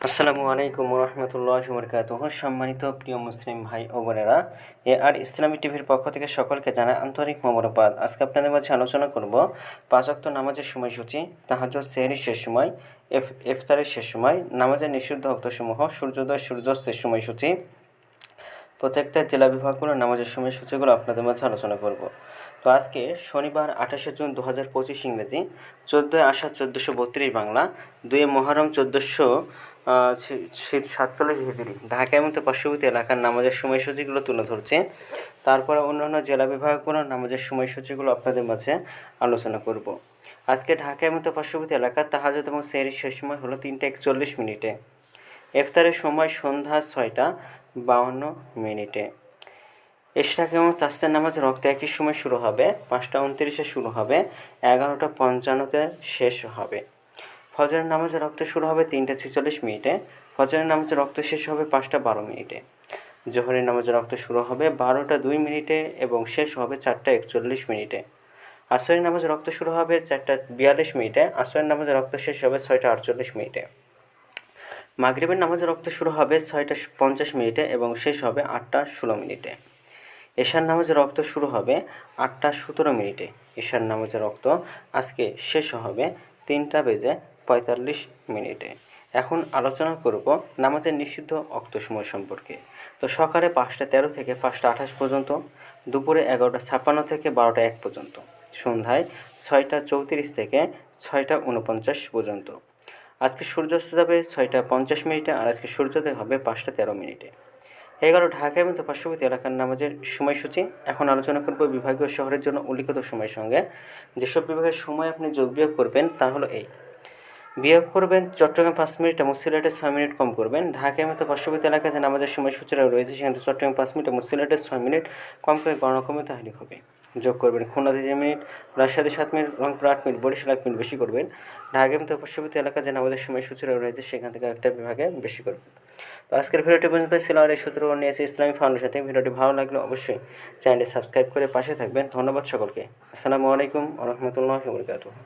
আসসালামু আলাইকুম রহমতুল্লাহি ওয়া বারাকাতুহু। সম্মানিত প্রিয় মুসলিম ভাই ও বোনেরা, আর ইসলামী টিভির পক্ষ থেকে সকলকে জানাই আন্তরিক মোবারকবাদ। আজকে আপনাদের মাঝে আলোচনা করব 5 ওয়াক্ত নামাজের সময়সূচি, তাহাজ্জুদ, সেহরির শেষ সময়, ইফতারের শেষ সময়, নামাজের নিষিদ্ধ ওয়াক্তসমূহ, সূর্যোদয় সূর্যাস্তের সময়সূচি, প্রত্যেকটা জেলা বিভাগগুলোর নামাজের সময়সূচিগুলো আপনাদের মাঝে আলোচনা করব। তো আজকে শনিবার 28শে জুন 2025 ইংরেজি, 14ই আষাঢ় 1432 বাংলা, 2 মুহররম 1447 হিজরি, ঢাকা এবং পার্শ্ববর্তী এলাকার নামাজের সময়সূচিগুলো তুলে ধরছে। তারপরে অন্যান্য জেলা বিভাগগুলোর নামাজের সময়সূচিগুলো আপনাদের মাঝে আলোচনা করব। আজকে ঢাকা এবং পার্শ্ববর্তী এলাকার তাহাজ্জুদ এবং সেহরির শেষ সময় হলো 3টা 41 ইফতারের সময় সন্ধ্যা 6টা 52 ইশরাক এবং চাস্তের নামাজ রক্ত একই সময় শুরু হবে, 5টা 29 শুরু হবে, 11টা 55 শেষ হবে। ফজরের নামাজের রক্ত শুরু হবে 3টা 46 ফজরের নামাজের রক্ত শেষ হবে 5টা 12 জোহরের নামাজের রক্ত শুরু হবে 12টা 2 এবং শেষ হবে 4টা 41 আসরের নামাজের রক্ত শুরু হবে 4টা 42 আসরের নামাজের রক্ত শেষ হবে 6টা 48 মাগরিবের নামাজের রক্ত শুরু হবে 6টা 50 এবং শেষ হবে 8টা 16 এশার নামাজের রক্ত শুরু হবে 8টা 17 এশার নামাজের রক্ত আজকে শেষ হবে 3টা 45 এখন আলোচনা করব নামাজের নিষিদ্ধ ওয়াক্ত সময় সম্পর্কে। তো সকালে 5টা 13 থেকে 5টা 28 পর্যন্ত, দুপুরে 11টা 56 থেকে 12টা 1 পর্যন্ত, সন্ধ্যায় 6টা 34 থেকে 6টা 49 পর্যন্ত। আজকে সূর্যাস্ত যাবে 6টা 50 আর আজকে সূর্যোদয় হবে 5টা 13। এগারো ঢাকা এবং পার্শ্ববর্তী এলাকার নামাজের সময়সূচি। এখন আলোচনা করব বিভাগীয় শহরের জন্য উল্লিখিত সময়ের সঙ্গে যেসব বিভাগের সময় আপনি যোগ বিয়োগ করবেন তা হলো এই: বিয়োগ করবেন চট্টগ্রাম 5 মিনিট এবং সিলেটে 6 মিনিট কম করবেন। ঢাকা এবং পার্শ্ববর্তী এলাকায় যে নামাজের সময়সূচিরা রয়েছে সেখানে চট্টগ্রাম 5 মিনিট এবং সিলেটে 6 মিনিট কম করে গণনা কমে তাহলে হবে। যোগ করবেন খুলনাতে 3 মিনিট, রাজশাহীতে 7 minute, Rangpur 8 minute, Barishal 1 minute বেশি করবেন। ঢাকা এবং পার্শ্ববর্তী এলাকায় যে নামাজের সময়সূচিরা রয়েছে সেখান থেকে একটা বিভাগে বেশি করবেন। তো আজকের ভিডিওটি পর্যন্ত ছিল। আর এই সূত্র নিয়ে এসে ইসলামী ফাউন্ডেশন সাথে ভিডিওটি ভালো লাগলে অবশ্যই চ্যানেলটি সাবস্ক্রাইব করে পাশে থাকবেন। ধন্যবাদ সকলকে। আসসালামু আলাইকুম ওয়া রাহমাতুল্লাহি ওয়া বারাকাতুহু।